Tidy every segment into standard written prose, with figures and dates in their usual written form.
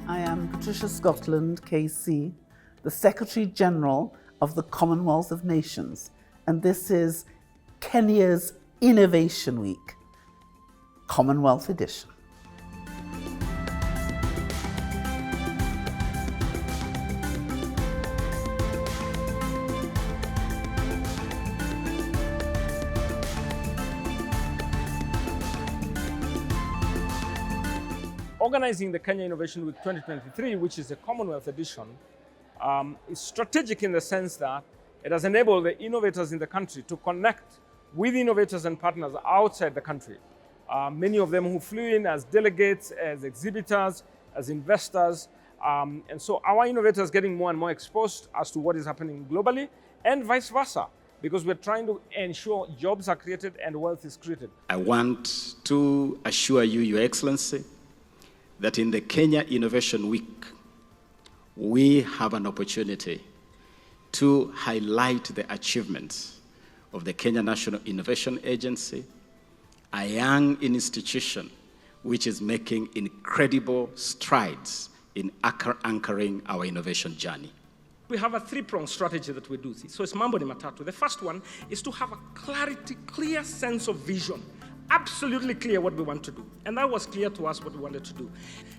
I am Patricia Scotland, KC, the Secretary General of the Commonwealth of Nations, and this is Kenya's Innovation Week, Commonwealth Edition. Organizing the Kenya Innovation Week 2023, which is a Commonwealth edition, is strategic in the sense that it has enabled the innovators in the country to connect with innovators and partners outside the country. Many of them who flew in as delegates, as exhibitors, as investors. And so our innovators getting more and more exposed as to what is happening globally and vice versa, because we're trying to ensure jobs are created and wealth is created. I want to assure you, Your Excellency, that in the Kenya Innovation Week, we have an opportunity to highlight the achievements of the Kenya National Innovation Agency, a young institution which is making incredible strides in anchoring our innovation journey. We have a three-pronged strategy that we do this. So it's mambo ni matatu. The first one is to have a clear sense of vision. Absolutely clear what we want to do. And that was clear to us what we wanted to do.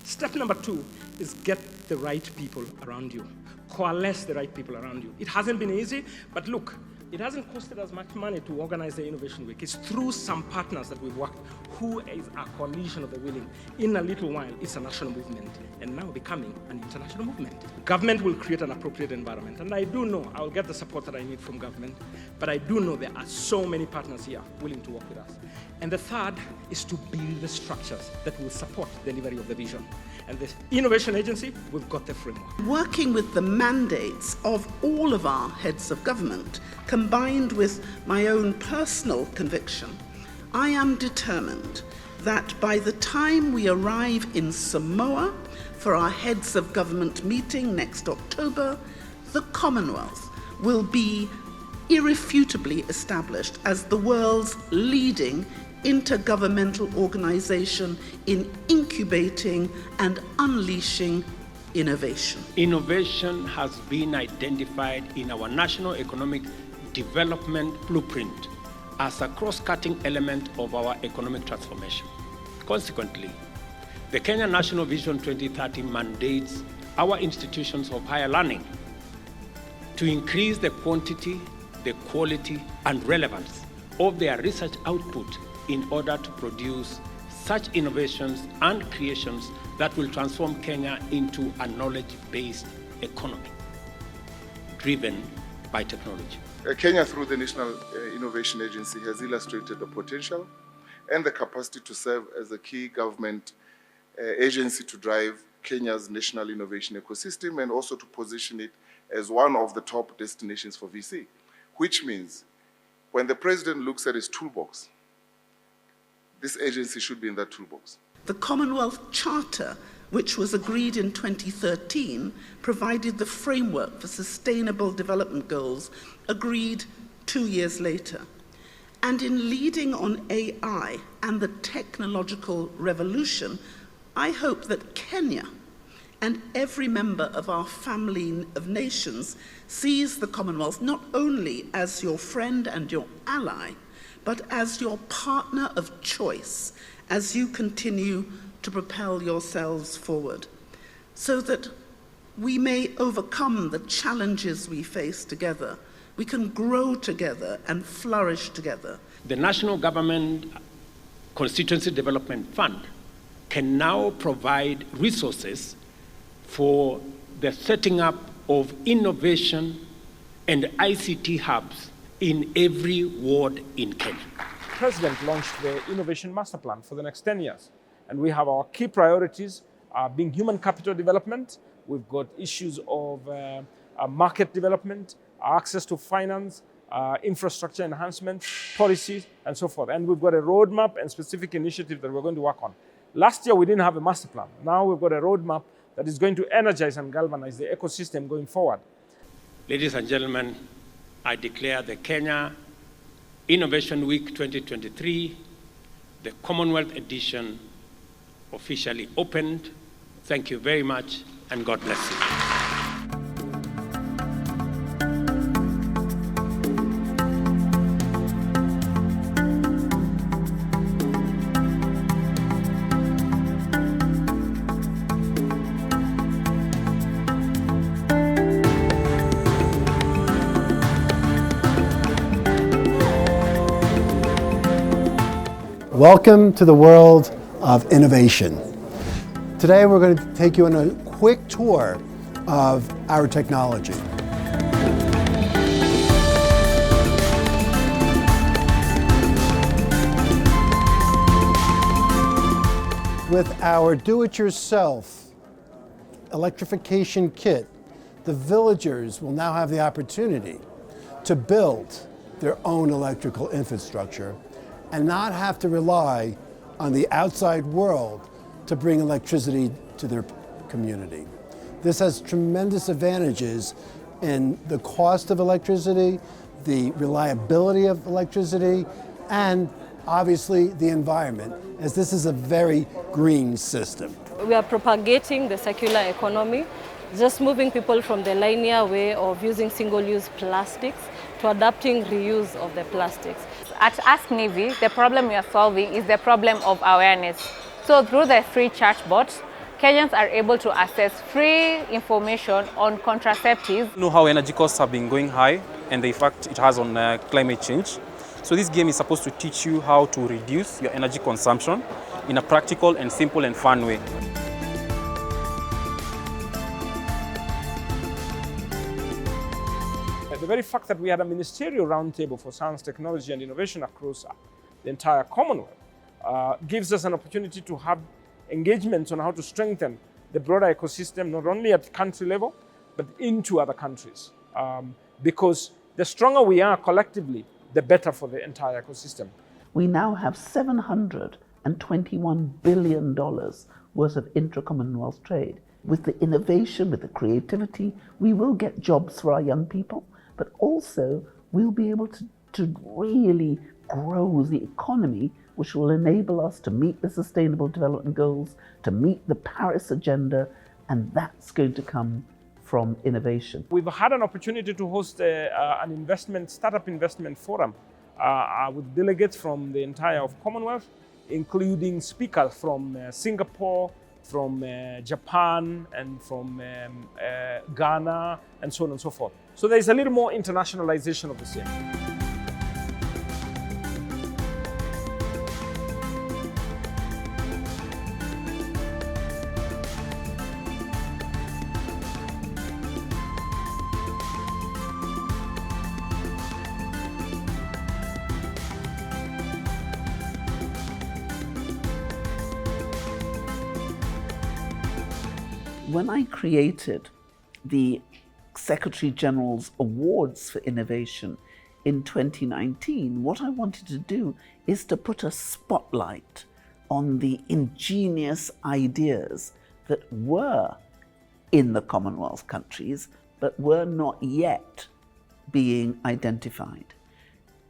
Step number 2 is get the right people around you. Coalesce the right people around you. It hasn't been easy, but look, it hasn't costed us much money to organize the Innovation Week. It's through some partners that we've worked, who is a coalition of the willing. In a little while, it's a national movement, and now becoming an international movement. Government will create an appropriate environment, and I do know I'll get the support that I need from government, but I do know there are so many partners here willing to work with us. And the third is to build the structures that will support delivery of the vision. And the Innovation Agency, we've got the framework. Working with the mandates of all of our heads of government, combined with my own personal conviction, I am determined that by the time we arrive in Samoa for our heads of government meeting next October, the Commonwealth will be irrefutably established as the world's leading intergovernmental organization in incubating and unleashing innovation. Innovation has been identified in our national economic development blueprint as a cross-cutting element of our economic transformation. Consequently, the Kenya National Vision 2030 mandates our institutions of higher learning to increase the quantity, the quality, and relevance of their research output in order to produce such innovations and creations that will transform Kenya into a knowledge-based economy driven by technology. Kenya, through the National Innovation Agency, has illustrated the potential and the capacity to serve as a key government agency to drive Kenya's national innovation ecosystem and also to position it as one of the top destinations for VC, which means when the president looks at his toolbox, this agency should be in that toolbox. The Commonwealth Charter, which was agreed in 2013, provided the framework for sustainable development goals agreed 2 years later. And in leading on AI and the technological revolution, I hope that Kenya and every member of our family of nations sees the Commonwealth not only as your friend and your ally, but as your partner of choice as you continue to propel yourselves forward, so that we may overcome the challenges we face together. We can grow together and flourish together. The National Government Constituency Development Fund can now provide resources for the setting up of innovation and ICT hubs in every ward in Kenya. The President launched the Innovation Master Plan for the next 10 years. And we have our key priorities being human capital development. We've got issues of market development, access to finance, infrastructure enhancement, policies, and so forth. And we've got a roadmap and specific initiatives that we're going to work on. Last year, we didn't have a master plan. Now we've got a roadmap that is going to energize and galvanize the ecosystem going forward. Ladies and gentlemen, I declare the Kenya Innovation Week 2023, the Commonwealth edition, officially opened Thank you very much, and God bless you. Welcome to the world of innovation. Today we're going to take you on a quick tour of our technology. With our do-it-yourself electrification kit, the villagers will now have the opportunity to build their own electrical infrastructure and not have to rely on the outside world to bring electricity to their community. This has tremendous advantages in the cost of electricity, the reliability of electricity, and obviously the environment, as this is a very green system. We are propagating the circular economy, just moving people from the linear way of using single-use plastics to adapting reuse of the plastics. At Ask Navy, the problem we are solving is the problem of awareness. So through the free chatbot, Kenyans are able to access free information on contraceptives. You know how energy costs have been going high and the effect it has on climate change. So this game is supposed to teach you how to reduce your energy consumption in a practical and simple and fun way. The very fact that we had a ministerial roundtable for science, technology, and innovation across the entire Commonwealth gives us an opportunity to have engagements on how to strengthen the broader ecosystem, not only at country level, but into other countries. Because the stronger we are collectively, the better for the entire ecosystem. We now have $721 billion worth of intra-Commonwealth trade. With the innovation, with the creativity, we will get jobs for our young people, but also we'll be able to really grow the economy, which will enable us to meet the Sustainable Development Goals, to meet the Paris Agenda, and that's going to come from innovation. We've had an opportunity to host an startup investment forum with delegates from the entire Commonwealth, including speakers from Singapore, from Japan, and from Ghana, and so on and so forth. So there's a little more internationalization of the same. When I created the Secretary General's Awards for Innovation in 2019, what I wanted to do is to put a spotlight on the ingenious ideas that were in the Commonwealth countries, but were not yet being identified.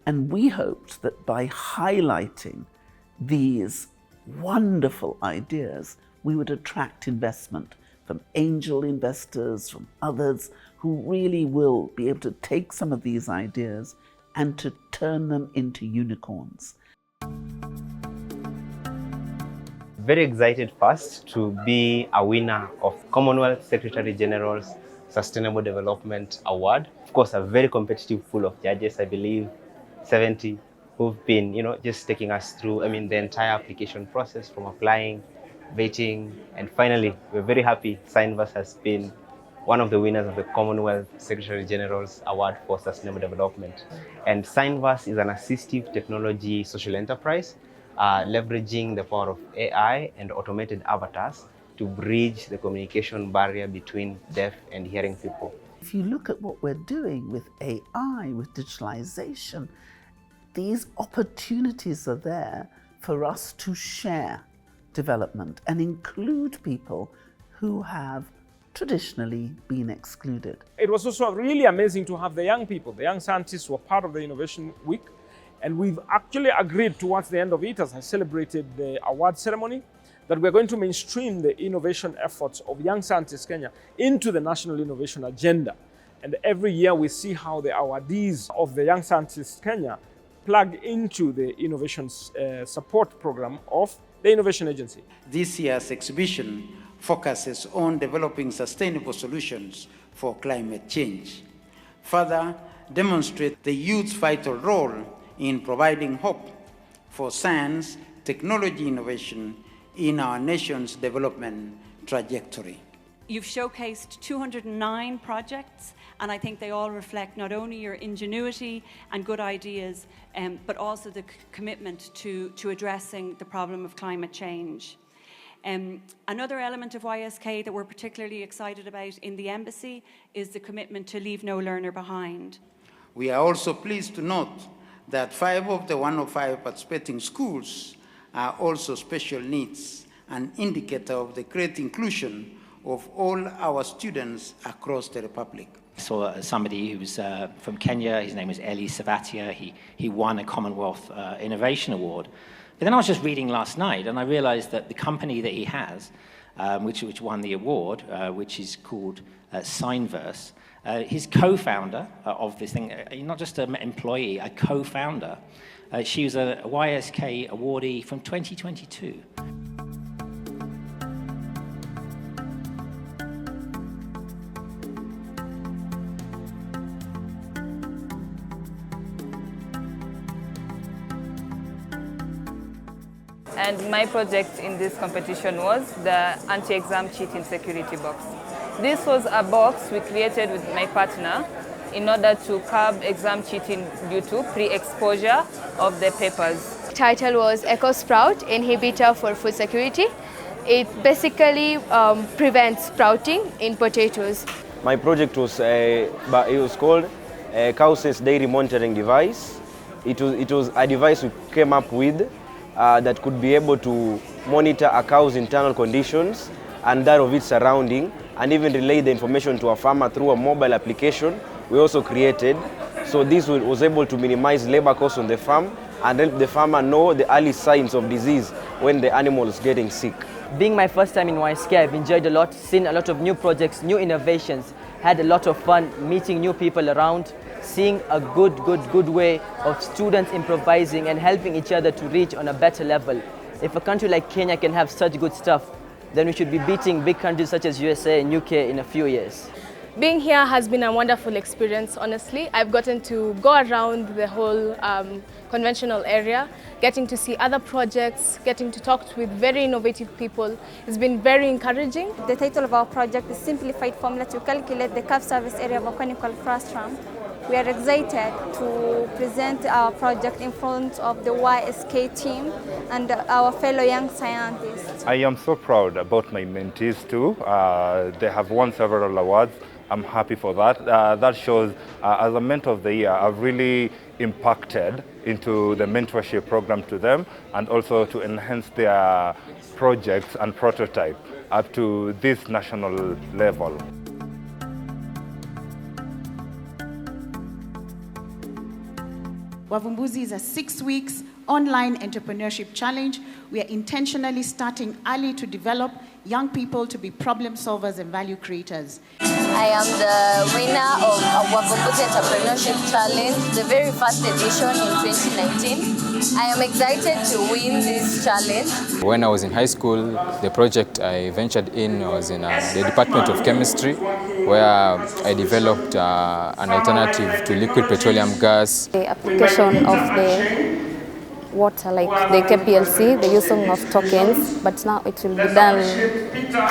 And we hoped that by highlighting these wonderful ideas, we would attract investment from angel investors, from others who really will be able to take some of these ideas and to turn them into unicorns. Very excited first to be a winner of Commonwealth Secretary General's Sustainable Development Award. Of course, a very competitive pool of judges, I believe 70, who've been, just taking us through, the entire application process from applying, vetting, and finally, we're very happy Scienverse has been one of the winners of the Commonwealth Secretary General's Award for Sustainable Development. And Scienverse is an assistive technology social enterprise, leveraging the power of AI and automated avatars to bridge the communication barrier between deaf and hearing people. If you look at what we're doing with AI, with digitalization, these opportunities are there for us to share development and include people who have traditionally been excluded. It was also really amazing to have the young people, the young scientists who were part of the Innovation Week, And we've actually agreed towards the end of it, as I celebrated the award ceremony, that we're going to mainstream the innovation efforts of Young Scientists Kenya into the National Innovation Agenda. And every year we see how the awardees of the Young Scientists Kenya plug into the innovation support program of the Innovation Agency. This year's exhibition focuses on developing sustainable solutions for climate change. Further, demonstrate the youth's vital role in providing hope for science, technology innovation in our nation's development trajectory. You've showcased 209 projects, and I think they all reflect not only your ingenuity and good ideas, but also the commitment to addressing the problem of climate change. Another element of YSK that we're particularly excited about in the Embassy is the commitment to leave no learner behind. We are also pleased to note that 5 of the 105 participating schools are also special needs, an indicator of the great inclusion of all our students across the Republic. I saw somebody who was from Kenya. His name was Eli Savatia. He won a Commonwealth Innovation Award. But then I was just reading last night, and I realized that the company that he has, which won the award, which is called Signverse, his co-founder of this thing, not just an employee, a co-founder, she was a YSK awardee from 2022. And my project in this competition was the anti-exam cheating security box. This was a box we created with my partner in order to curb exam cheating due to pre-exposure of the papers. The title was Eco Sprout, Inhibitor for Food Security. It basically prevents sprouting in potatoes. My project was, it was called Cow-Sense Dairy Monitoring Device. It was a device we came up with that could be able to monitor a cow's internal conditions and that of its surrounding, and even relay the information to a farmer through a mobile application we also created. So this was able to minimize labor costs on the farm and help the farmer know the early signs of disease when the animal is getting sick. Being my first time in YSK, I've enjoyed a lot, seen a lot of new projects, new innovations, had a lot of fun meeting new people around, seeing a good way of students improvising and helping each other to reach on a better level. If a country like Kenya can have such good stuff, then we should be beating big countries such as USA and UK in a few years. Being here has been a wonderful experience, honestly. I've gotten to go around the whole conventional area, getting to see other projects, getting to talk with very innovative people. It's been very encouraging. The title of our project is Simplified Formula to Calculate the Curve Surface Area of a Conical Frustrum. We are excited to present our project in front of the YSK team and our fellow young scientists. I am so proud about my mentees too. They have won several awards. I'm happy for that. That shows, as a mentor of the year, I've really impacted into the mentorship program to them and also to enhance their projects and prototype up to this national level. Wavumbuzi is a 6 weeks online entrepreneurship challenge. We are intentionally starting early to develop young people to be problem solvers and value creators. I am the winner of a Wavumbuzi Entrepreneurship Challenge, the very first edition in 2019. I am excited to win this challenge. When I was in high school, the project I ventured in was in the Department of Chemistry, where I developed an alternative to liquid petroleum gas. The application of the water, like the KPLC, the using of tokens, but now it will be done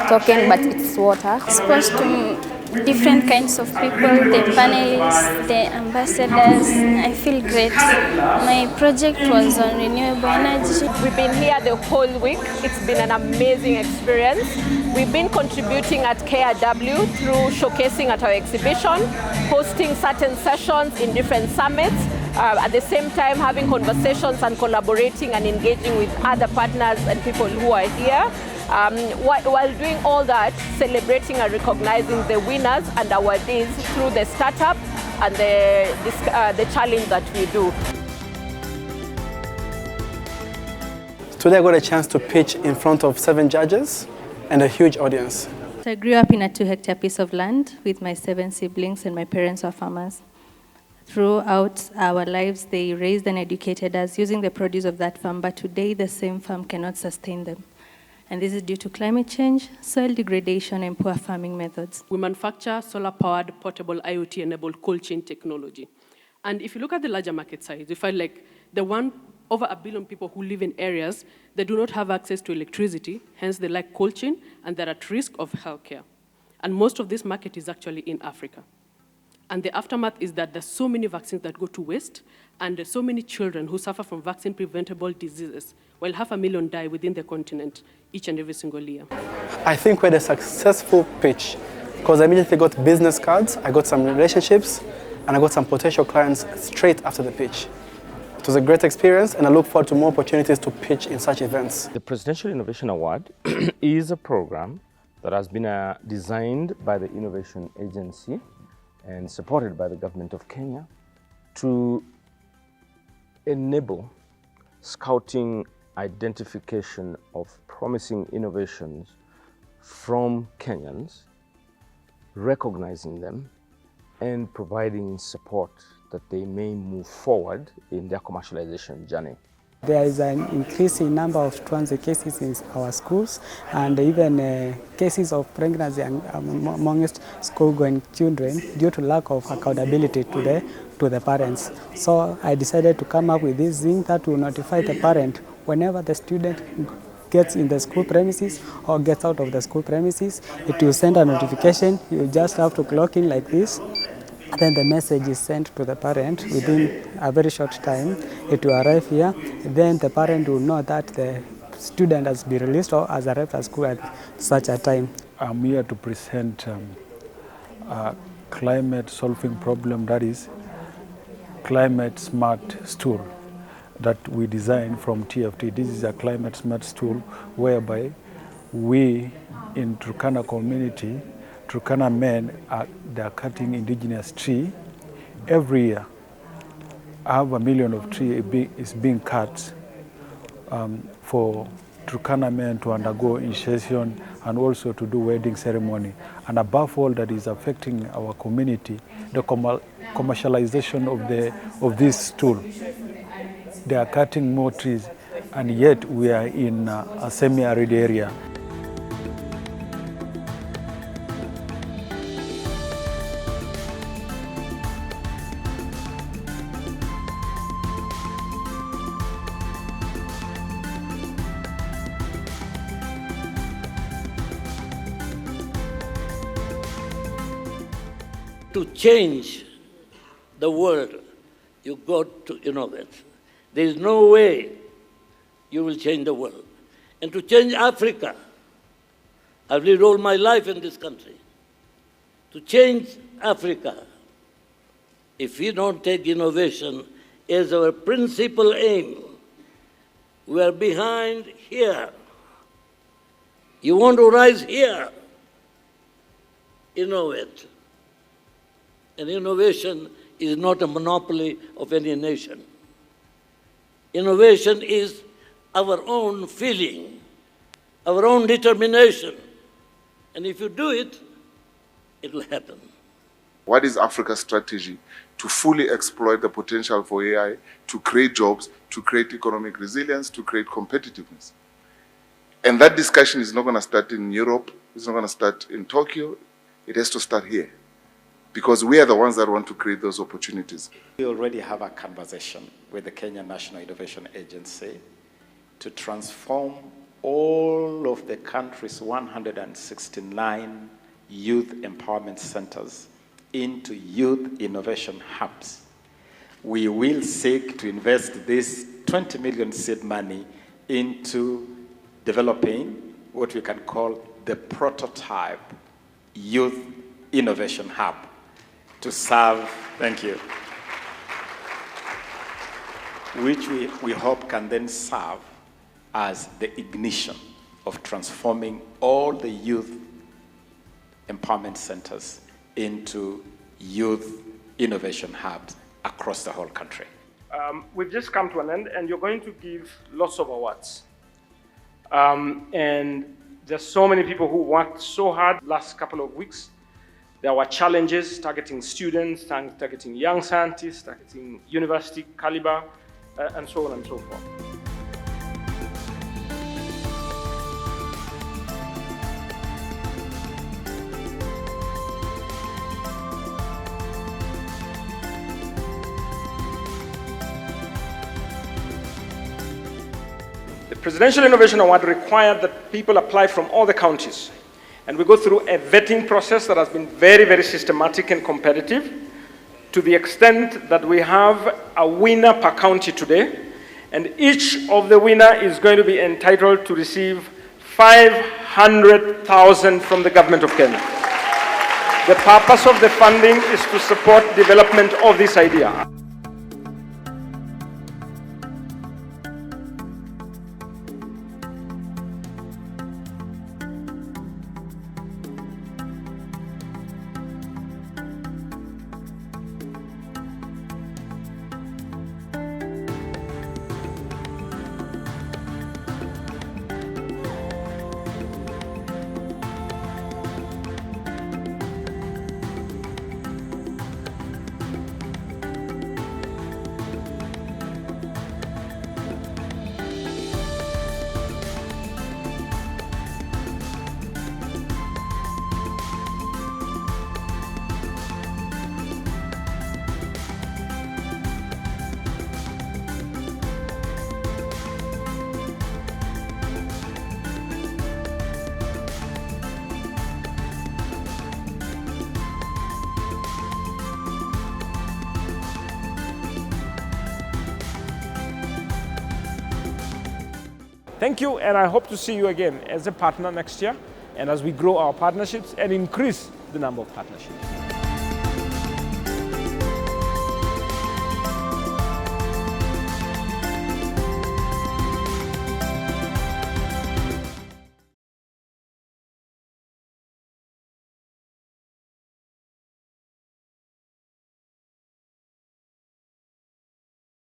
token, but it's water. Exposed to different kinds of people, the panelists, the ambassadors. I feel great. My project was on renewable energy. We've been here the whole week. It's been an amazing experience. We've been contributing at KRW through showcasing at our exhibition, hosting certain sessions in different summits, at the same time having conversations and collaborating and engaging with other partners and people who are here. While doing all that, celebrating and recognizing the winners and awardees through the startup and the challenge that we do. Today I got a chance to pitch in front of 7 judges and a huge audience. I grew up in a 2-hectare piece of land with my 7 siblings, and my parents are farmers. Throughout our lives, they raised and educated us using the produce of that farm, but today the same farm cannot sustain them. And this is due to climate change, soil degradation, and poor farming methods. We manufacture solar-powered, portable, IoT-enabled cold chain technology. And if you look at the larger market size, we find like over 1 billion people who live in areas that do not have access to electricity, hence they like cold chain, and they're at risk of healthcare. And most of this market is actually in Africa. And the aftermath is that there's so many vaccines that go to waste, and there's so many children who suffer from vaccine-preventable diseases, while 500,000 die within the continent each and every single year. I think we had a successful pitch because I immediately got business cards, I got some relationships, and I got some potential clients straight after the pitch. It was a great experience, and I look forward to more opportunities to pitch in such events. The Presidential Innovation Award is a program that has been designed by the Innovation Agency and supported by the government of Kenya to enable scouting identification of promising innovations from Kenyans, recognizing them, and providing support that they may move forward in their commercialization journey. There is an increasing number of truancy cases in our schools, and even cases of pregnancy amongst school-going children due to lack of accountability to the parents. So I decided to come up with this thing that will notify the parent whenever the student gets in the school premises or gets out of the school premises. It will send a notification. You just have to clock in like this. Then the message is sent to the parent within a very short time. It will arrive here. Then the parent will know that the student has been released or has arrived at school at such a time. I'm here to present a climate solving problem, that is climate smart stool that we designed from TFT. This is a climate smart stool whereby we in Turkana community, Turkana men, they are cutting indigenous tree. Every year, 500,000 of tree is being cut for Turkana men to undergo initiation and also to do wedding ceremony. And above all, that is affecting our community, the commercialization of this tool. They are cutting more trees, and yet we are in a semi-arid area. To change the world, you got to innovate. There is no way you will change the world. And to change Africa, I've lived all my life in this country. To change Africa, if we don't take innovation as our principal aim, we are behind here. You want to rise here, innovate. And innovation is not a monopoly of any nation. Innovation is our own feeling, our own determination. And if you do it, it will happen. What is Africa's strategy to fully exploit the potential for AI, to create jobs, to create economic resilience, to create competitiveness? And that discussion is not going to start in Europe, it's not going to start in Tokyo, it has to start here. Because we are the ones that want to create those opportunities. We already have a conversation with the Kenya National Innovation Agency to transform all of the country's 169 youth empowerment centers into youth innovation hubs. We will seek to invest this 20 million seed money into developing what we can call the prototype youth innovation hub to serve, thank you, which we hope can then serve as the ignition of transforming all the youth empowerment centers into youth innovation hubs across the whole country. We've just come to an end, and you're going to give lots of awards And there's so many people who worked so hard last couple of weeks. There were challenges targeting students, targeting young scientists, targeting university caliber, and so on and so forth. The Presidential Innovation Award required that people apply from all the counties. And we go through a vetting process that has been very, very systematic and competitive, to the extent that we have a winner per county today. And each of the winner is going to be entitled to receive 500,000 from the government of Kenya. The purpose of the funding is to support development of this idea. Thank you, and I hope to see you again as a partner next year, and as we grow our partnerships and increase the number of partnerships.